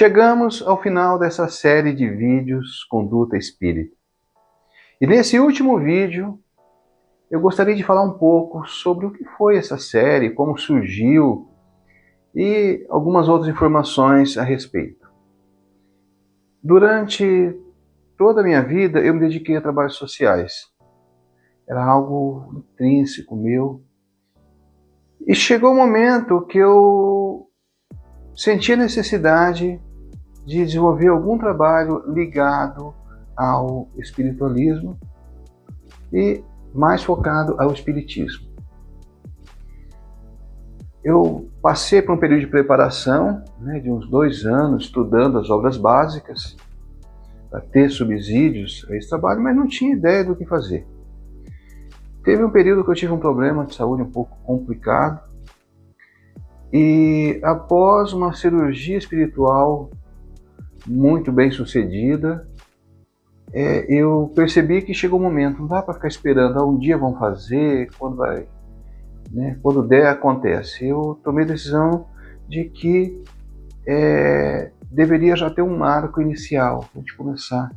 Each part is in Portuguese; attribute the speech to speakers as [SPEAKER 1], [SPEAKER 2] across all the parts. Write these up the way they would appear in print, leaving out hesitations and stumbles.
[SPEAKER 1] Chegamos ao final dessa série de vídeos Conduta Espírita. E nesse último vídeo, eu gostaria de falar um pouco sobre o que foi essa série, como surgiu e algumas outras informações a respeito. Durante toda a minha vida, eu me dediquei a trabalhos sociais. Era algo intrínseco meu. E chegou um momento que eu senti a necessidade de desenvolver algum trabalho ligado ao espiritualismo e mais focado ao espiritismo. Eu passei por um período de preparação, de uns 2 anos, estudando as obras básicas, para ter subsídios a esse trabalho, mas não tinha ideia do que fazer. Teve um período que eu tive um problema de saúde um pouco complicado, e após uma cirurgia espiritual muito bem sucedida, eu percebi que chegou o momento, não dá para ficar esperando, um dia vão fazer, quando vai, quando der acontece. Eu tomei a decisão de que deveria já ter um marco inicial, para a gente começar.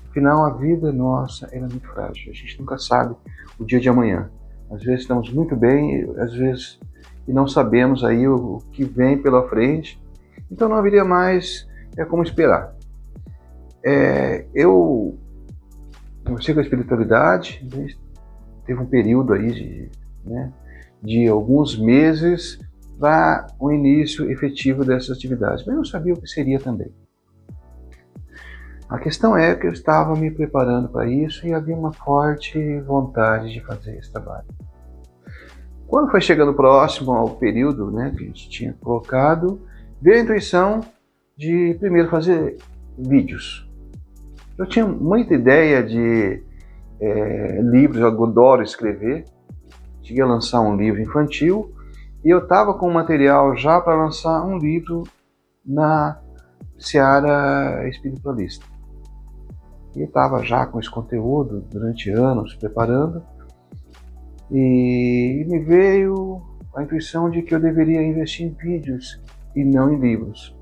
[SPEAKER 1] Afinal, a vida nossa é muito frágil, a gente nunca sabe o dia de amanhã. Às vezes estamos muito bem, às vezes e não sabemos aí o que vem pela frente, então não haveria mais como esperar. Eu comecei com a espiritualidade, teve um período aí de alguns meses para o início efetivo dessas atividades, mas eu não sabia o que seria também. A questão é que eu estava me preparando para isso e havia uma forte vontade de fazer esse trabalho. Quando foi chegando próximo ao período que a gente tinha colocado, veio a intuição de primeiro fazer vídeos. Eu tinha muita ideia de livros, eu adoro escrever. Cheguei a lançar um livro infantil e eu estava com material já para lançar um livro na seara espiritualista. E eu estava já com esse conteúdo durante anos preparando e me veio a intuição de que eu deveria investir em vídeos e não em livros.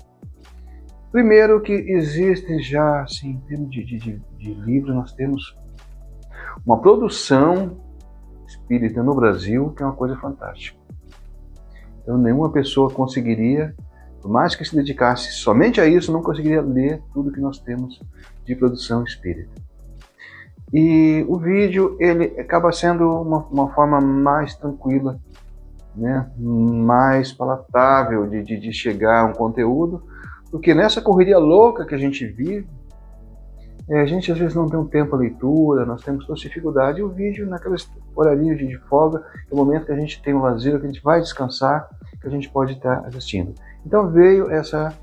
[SPEAKER 1] Primeiro que existem já, assim, em termos de livros, nós temos uma produção espírita no Brasil que é uma coisa fantástica. Então nenhuma pessoa conseguiria, por mais que se dedicasse somente a isso, não conseguiria ler tudo que nós temos de produção espírita. E o vídeo, ele acaba sendo uma forma mais tranquila, mais palatável de chegar a um conteúdo, porque nessa correria louca que a gente vive, a gente às vezes não tem um tempo à leitura, nós temos toda dificuldade, e o vídeo naqueles horários de folga, é o momento que a gente tem um lazer, que a gente vai descansar, que a gente pode estar assistindo. Então veio essa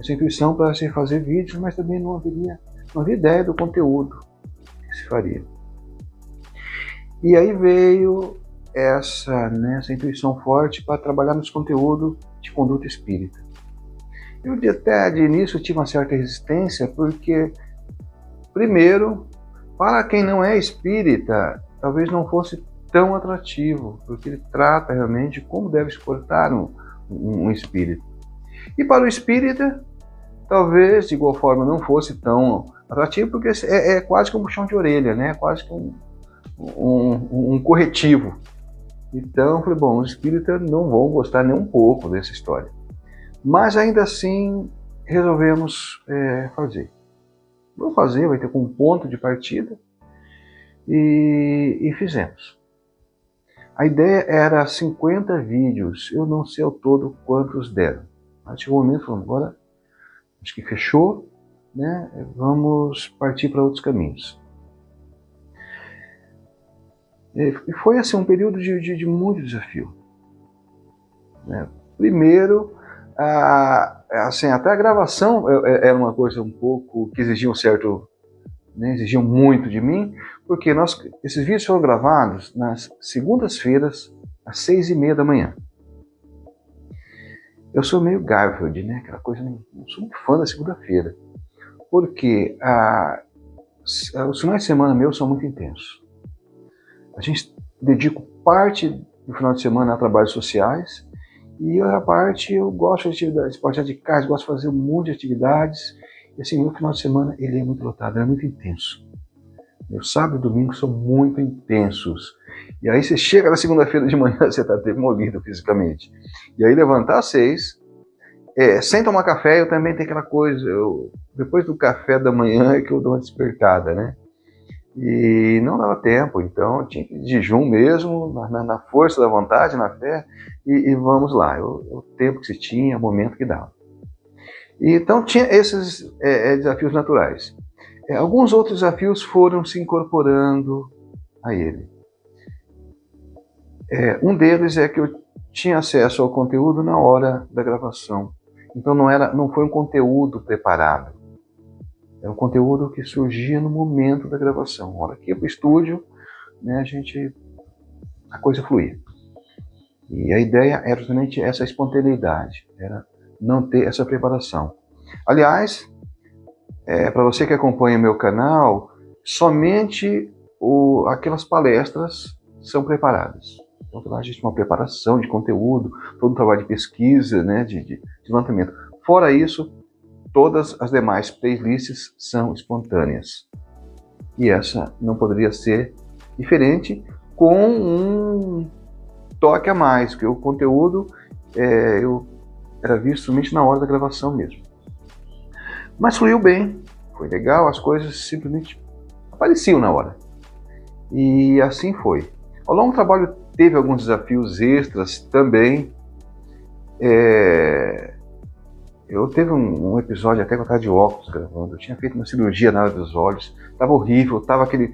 [SPEAKER 1] intuição para se fazer vídeos, mas também não havia ideia do conteúdo que se faria. E aí veio essa intuição forte para trabalhar nesse conteúdo de conduta espírita. Eu até de início tive uma certa resistência, porque, primeiro, para quem não é espírita, talvez não fosse tão atrativo, porque ele trata realmente de como deve se portar um espírito. E para o espírita, talvez de igual forma não fosse tão atrativo, porque é quase que um puxão de orelha, quase que um corretivo. Então, eu falei, bom, os espíritas não vão gostar nem um pouco dessa história. Mas ainda assim, resolvemos fazer. Vamos fazer, vai ter como ponto de partida, e fizemos. A ideia era 50 vídeos, eu não sei ao todo quantos deram. Mas chegou um momento, falamos, agora acho que fechou, vamos partir para outros caminhos. E foi assim, um período de muito desafio. Primeiro, assim, até a gravação era uma coisa um pouco que exigia exigiam muito de mim, porque esses vídeos foram gravados nas segundas-feiras, às 6h30 da manhã. Eu sou meio Garfield, aquela coisa, não sou muito fã da segunda-feira, porque os finais de semana meus são muito intensos. A gente dedica parte do final de semana a trabalhos sociais E outra parte, eu gosto de atividades, esportes radicais, gosto de fazer um monte de atividades. E assim, no final de semana ele é muito lotado, é muito intenso. Meu sábado e domingo são muito intensos. E aí você chega na segunda-feira de manhã, você está demolido fisicamente. E aí levantar às 6, sem tomar café, eu também tenho aquela coisa, depois do café da manhã é que eu dou uma despertada, né? E não dava tempo, então eu tinha que ir de jejum mesmo, na força da vontade, na fé, e vamos lá, o tempo que se tinha, o momento que dava. E, então tinha esses desafios naturais. Alguns outros desafios foram se incorporando a ele. Um deles é que eu tinha acesso ao conteúdo na hora da gravação. Então não foi um conteúdo preparado. Era um conteúdo que surgia no momento da gravação. Na hora que ia para o estúdio, né, a coisa fluía. E a ideia era justamente essa espontaneidade, era não ter essa preparação. Aliás, para você que acompanha meu canal, somente aquelas palestras são preparadas. Então lá existe uma preparação de conteúdo, todo um trabalho de pesquisa, né, de levantamento. Fora isso, todas as demais playlists são espontâneas. E essa não poderia ser diferente, com um toque a mais, porque o conteúdo era visto somente na hora da gravação mesmo. Mas fluiu bem, foi legal, as coisas simplesmente apareciam na hora. E assim foi. Ao longo do trabalho teve alguns desafios extras também. Eu teve um episódio até que eu estava de óculos gravando, eu tinha feito uma cirurgia na área dos olhos, estava horrível, estava aquele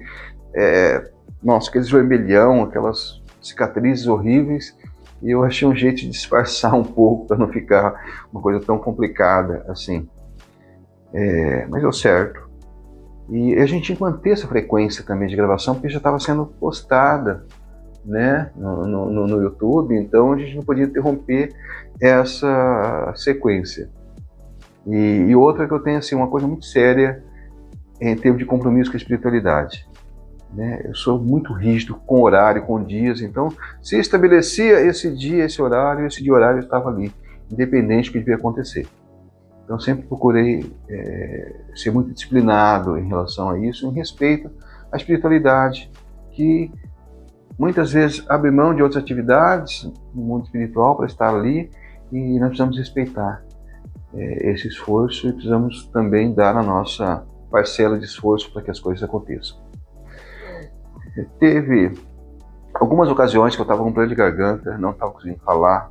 [SPEAKER 1] vermelhão, aquelas cicatrizes horríveis, e eu achei um jeito de disfarçar um pouco para não ficar uma coisa tão complicada assim. Mas deu certo. E a gente tinha que manter essa frequência também de gravação, porque já estava sendo postada, né, no YouTube, então a gente não podia interromper essa sequência. E outra que eu tenho assim, uma coisa muito séria em termos de compromisso com a espiritualidade. Né? Eu sou muito rígido com horário, com dias, então se estabelecia esse dia, esse dia horário estava ali, independente do que devia acontecer. Então sempre procurei ser muito disciplinado em relação a isso, em respeito à espiritualidade, que muitas vezes abre mão de outras atividades no mundo espiritual para estar ali, e nós precisamos respeitar esse esforço e precisamos também dar a nossa parcela de esforço para que as coisas aconteçam. Teve algumas ocasiões que eu estava com problema de garganta, não estava conseguindo falar,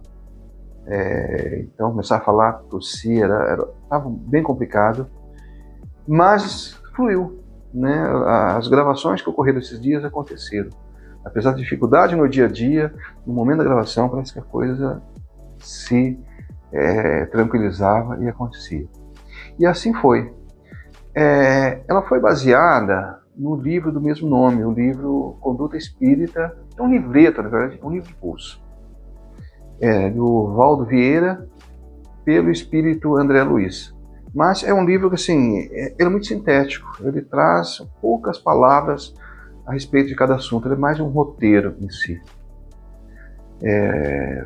[SPEAKER 1] então começar a falar, tossir, estava bem complicado, mas fluiu, né? As gravações que ocorreram esses dias aconteceram. Apesar da dificuldade no dia a dia, no momento da gravação parece que a coisa se tranquilizava e acontecia. E assim foi. Ela foi baseada no livro do mesmo nome, o livro Conduta Espírita, é um livreto, na verdade, um livro de pulso, do Valdo Vieira, pelo espírito André Luiz. Mas é um livro que, assim, ele é muito sintético, ele traz poucas palavras a respeito de cada assunto, ele é mais um roteiro em si.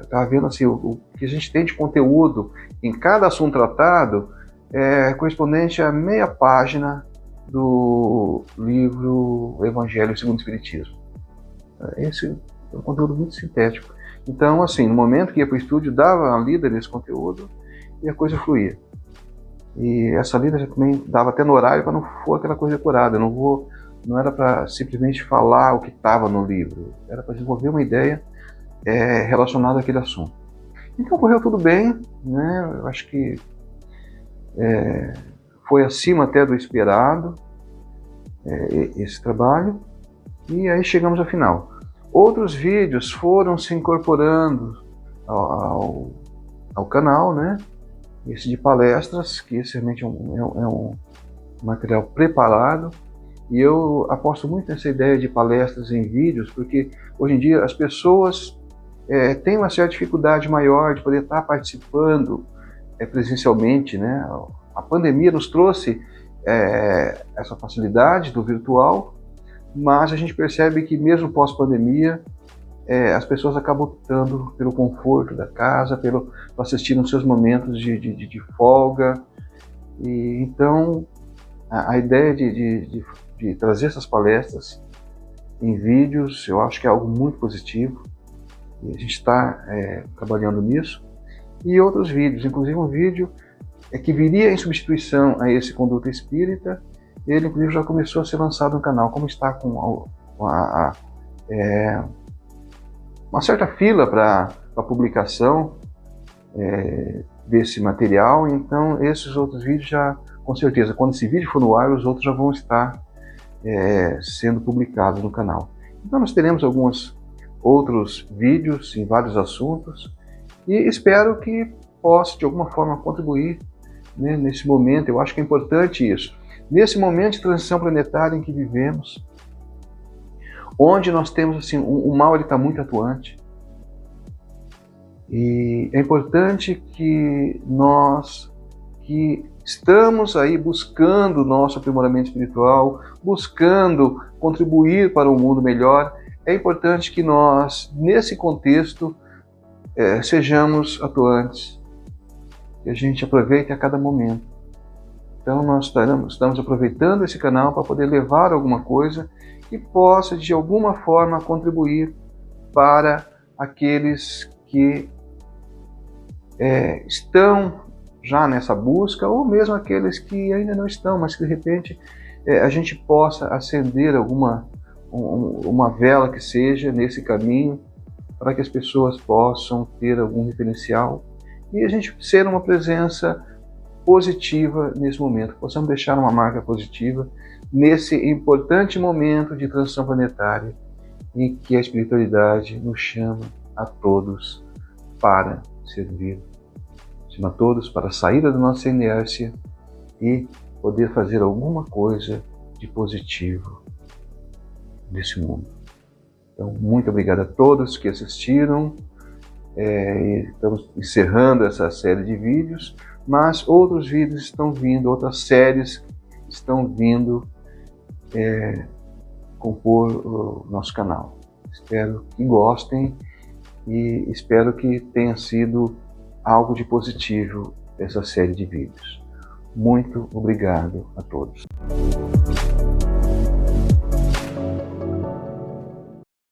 [SPEAKER 1] Estava vendo assim, o que a gente tem de conteúdo em cada assunto tratado é correspondente a meia página do livro Evangelho segundo o Espiritismo. Esse é um conteúdo muito sintético. Então, assim, no momento que ia para o estúdio, dava a lida nesse conteúdo e a coisa fluía. E essa lida já também dava até no horário para não for aquela coisa decorada. Não era para simplesmente falar o que estava no livro, era para desenvolver uma ideia relacionada àquele assunto. Então correu tudo bem, né? Eu acho que foi acima até do esperado esse trabalho, e aí chegamos ao final. Outros vídeos foram se incorporando ao canal, né? Esse de palestras, que esse realmente é um material preparado, e eu aposto muito nessa ideia de palestras em vídeos, porque hoje em dia as pessoas têm uma certa dificuldade maior de poder estar participando presencialmente, né? A pandemia nos trouxe essa facilidade do virtual, mas a gente percebe que mesmo pós-pandemia as pessoas acabam optando pelo conforto da casa, pelo assistir nos seus momentos de folga. E então a ideia de trazer essas palestras em vídeos, eu acho que é algo muito positivo, e a gente está trabalhando nisso. E outros vídeos, inclusive um vídeo que viria em substituição a esse Conduta Espírita, ele inclusive já começou a ser lançado no canal, como está com uma certa fila para a publicação desse material. Então esses outros vídeos já, com certeza, quando esse vídeo for no ar, os outros já vão estar sendo publicados no canal. Então nós teremos alguns outros vídeos em vários assuntos, e espero que possa de alguma forma contribuir, né, nesse momento. Eu acho que é importante isso, nesse momento de transição planetária em que vivemos, onde nós temos assim, o mal está muito atuante, e é importante que nós que estamos aí buscando o nosso aprimoramento espiritual, buscando contribuir para um mundo melhor, é importante que nós, nesse contexto, sejamos atuantes, que a gente aproveite a cada momento. Então nós estamos aproveitando esse canal para poder levar alguma coisa que possa de alguma forma contribuir para aqueles que estão já nessa busca, ou mesmo aqueles que ainda não estão, mas que de repente a gente possa acender uma vela que seja nesse caminho, para que as pessoas possam ter algum referencial e a gente ser uma presença positiva nesse momento, possamos deixar uma marca positiva nesse importante momento de transição planetária, em que a espiritualidade nos chama a todos para servir, chama a todos para a saída da nossa inércia e poder fazer alguma coisa de positivo nesse mundo. Então, muito obrigado a todos que assistiram. Estamos encerrando essa série de vídeos, mas outros vídeos estão vindo, outras séries estão vindo compor o nosso canal. Espero que gostem e espero que tenha sido algo de positivo essa série de vídeos. Muito obrigado a todos.